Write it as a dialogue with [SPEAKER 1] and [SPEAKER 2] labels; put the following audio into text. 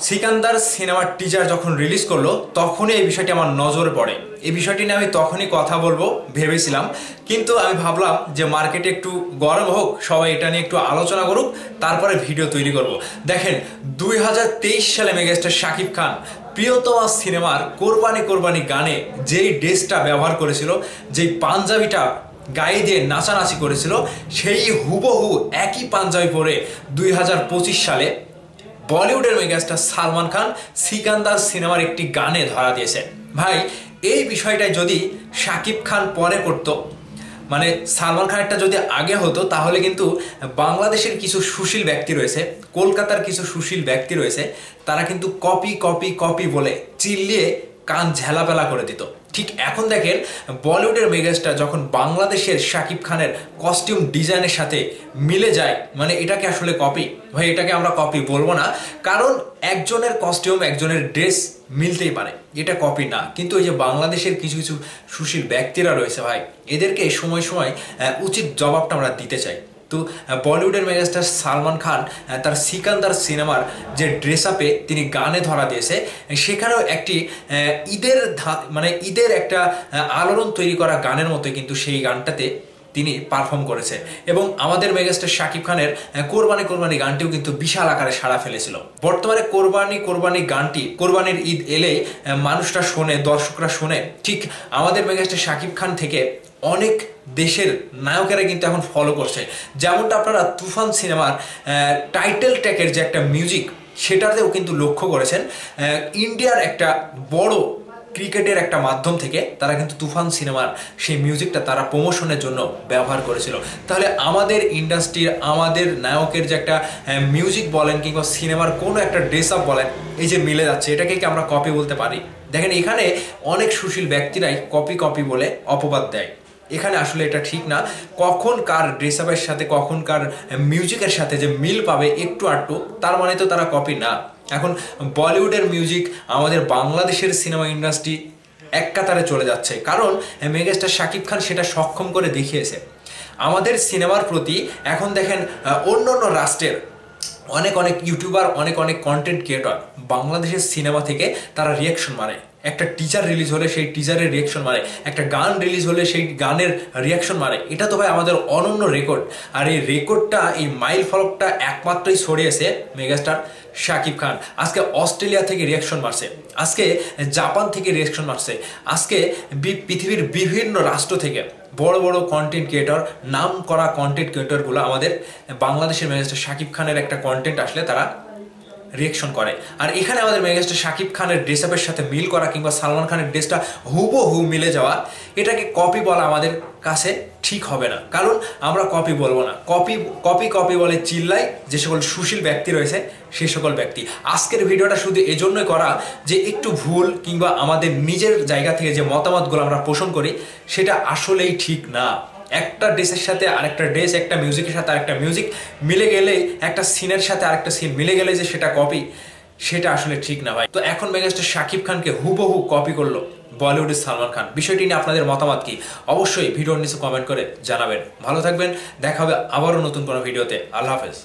[SPEAKER 1] সিকান্দার সিনেমার টিজার যখন রিলিজ করলো তখনই এই বিষয়টি আমার নজরে পড়ে। এই বিষয়টি নিয়ে আমি তখনই কথা বলবো ভেবেছিলাম, কিন্তু আমি ভাবলাম যে মার্কেটে একটু গরম হোক, সবাই এটা নিয়ে একটু আলোচনা করুক, তারপরে ভিডিও তৈরি করব। দেখেন 2023 সালে মেগাস্টার শাকিব খান প্রিয়তমা সিনেমার কোরবানি কোরবানি গানে যেই ড্রেসটা ব্যবহার করেছিল, যেই পাঞ্জাবিটা গায়ে দিয়ে নাচানাচি করেছিল, সেই হুবহু একই পাঞ্জাবি পরে 2025 সালে বলিউডের মেগাস্টার সালমান খান সিকান্দার সিনেমার একটি গানে ধরা দিয়েছে। ভাই, এই বিষয়টা যদি শাকিব খান পরে করতো, মানে সালমান খানেরটা যদি আগে হতো, তাহলে কিন্তু বাংলাদেশের কিছু সুশীল ব্যক্তি রয়েছে, কলকাতার কিছু সুশীল ব্যক্তি রয়েছে, তারা কিন্তু কপি কপি কপি বলে চিল্লিয়ে কান ঝেলাপেলা করে দিত। ঠিক এখন দেখেন বলিউডের মেগাস্টার যখন বাংলাদেশের শাকিব খানের কস্টিউম ডিজাইনের সাথে মিলে যায়, মানে এটাকে আসলে কপি? ভাই, এটাকে আমরা কপি বলবো না, কারণ একজনের কস্টিউম একজনের ড্রেস মিলতেই পারে, এটা কপি না। কিন্তু এই যে বাংলাদেশের কিছু কিছু সুশীল ব্যক্তিরা রয়েছে ভাই, এদেরকে সময় সময় উচিত জবাবটা আমরা দিতে চাই। তো বলিউডের মেগাস্টার সালমান খান তার সিকান্দার সিনেমার যে ড্রেস আপে তিনি গানে ধরা দিয়েছে, সেখানেও একটি ঈদের একটা আলোড়ন তৈরি করা গানের মতো কিন্তু সেই গানটাতে তিনি পারফর্ম করেছে। এবং আমাদের মেগাস্টার শাকিব খানের কোরবানি কোরবানি গানটিও কিন্তু বিশাল আকারে সাড়া ফেলেছিল। বর্তমানে কোরবানি কোরবানি গানটি কোরবানির ঈদ এলেই মানুষরা শোনে, দর্শকরা শোনে। ঠিক আমাদের মেগাস্টার শাকিব খান থেকে অনেক দেশের নায়কেরা কিন্তু এখন ফলো করছে। যেমনটা আপনারা তুফান সিনেমার টাইটেল ট্র্যাকের যে একটা মিউজিক, সেটাতেও কিন্তু লক্ষ্য করেছেন। ইন্ডিয়ার একটা বড় ক্রিকেটের একটা মাধ্যম থেকে তারা কিন্তু তুফান সিনেমার সেই মিউজিকটা তারা প্রমোশনের জন্য ব্যবহার করেছিল। তাহলে আমাদের ইন্ডাস্ট্রির, আমাদের নায়কের যে একটা মিউজিক বলেন কিংবা সিনেমার কোনো একটা ড্রেস আপ বলেন, এই যে মিলে যাচ্ছে, এটাকে কি আমরা কপি বলতে পারি? দেখেন, এখানে অনেক সুশীল ব্যক্তিরাই কপি কপি বলে অপবাদ দেয়। এখানে আসলে এটা ঠিক না। কখন কার ড্রেস আপের সাথে, কখন কার মিউজিকের সাথে যে মিল পাবে একটু আধটু, তার মানে তো তারা কপি না। এখন বলিউডের মিউজিক আমাদের বাংলাদেশের সিনেমা ইন্ডাস্ট্রি এক কাতারে চলে যাচ্ছে, কারণ মেগাস্টার শাকিব খান সেটা সক্ষম করে দেখিয়েছে। আমাদের সিনেমার প্রতি এখন দেখেন অন্য অন্য রাষ্ট্রের অনেক অনেক ইউটিউবার, অনেক অনেক কন্টেন্ট ক্রিয়েটর বাংলাদেশের সিনেমা থেকে তারা রিয়াকশন মারে। একটা টিজার রিলিজ হলে সেই টিজারের রিয়াকশন মারে, একটা গান রিলিজ হলে সেই গানের রিয়াকশন মারে। এটা তো ভাই আমাদের অনন্য রেকর্ড। আর এই রেকর্ডটা, এই মাইল ফলকটা একমাত্রই ছড়িয়েছে মেগাস্টার শাকিব খান। আজকে অস্ট্রেলিয়া থেকে রিয়াকশন মারছে, আজকে জাপান থেকে রিয়াকশন মারছে, আজকে পৃথিবীর বিভিন্ন রাষ্ট্র থেকে বড় বড় কন্টেন্ট ক্রিয়েটর, নাম করা কন্টেন্ট ক্রিয়েটরগুলো আমাদের বাংলাদেশের মেগাস্টার শাকিব খানের একটা কন্টেন্ট আসলে তারা রিয়াকশন করে। আর এখানে আমাদের মেগাস্টার শাকিব খানের ড্রেস আপের সাথে মিল করা কিংবা সালমান খানের ড্রেসটা হুবহু মিলে যাওয়া, এটাকে কপি বলা আমাদের কাছে ঠিক হবে না, কারণ আমরা কপি বলবো না। কপি কপি কপি বলে চিল্লাই যে সকল সুশীল ব্যক্তি রয়েছে, সেই সকল ব্যক্তি। আজকের ভিডিওটা শুধু এজন্যই করা যে একটু ভুল কিংবা আমাদের নিজের জায়গা থেকে যে মতামতগুলো আমরা পোষণ করি, সেটা আসলেই ঠিক না। একটা ড্রেসের সাথে আরেকটা ড্রেস, একটা মিউজিকের সাথে আরেকটা মিউজিক মিলে গেলে, একটা সিনের সাথে আরেকটা সিন মিলে গেলে যে সেটা কপি, সেটা আসলে ঠিক না ভাই। তো এখন মেগাস্টার শাকিব খানকে হুবহু কপি করলো বলিউডের সালমান খান। বিষয়টি নিয়ে আপনাদের মতামত কি? অবশ্যই ভিডিওর নিচে কমেন্ট করে জানাবেন। ভালো থাকবেন, দেখা হবে আবারও নতুন কোনো ভিডিওতে। আল্লাহ হাফেজ।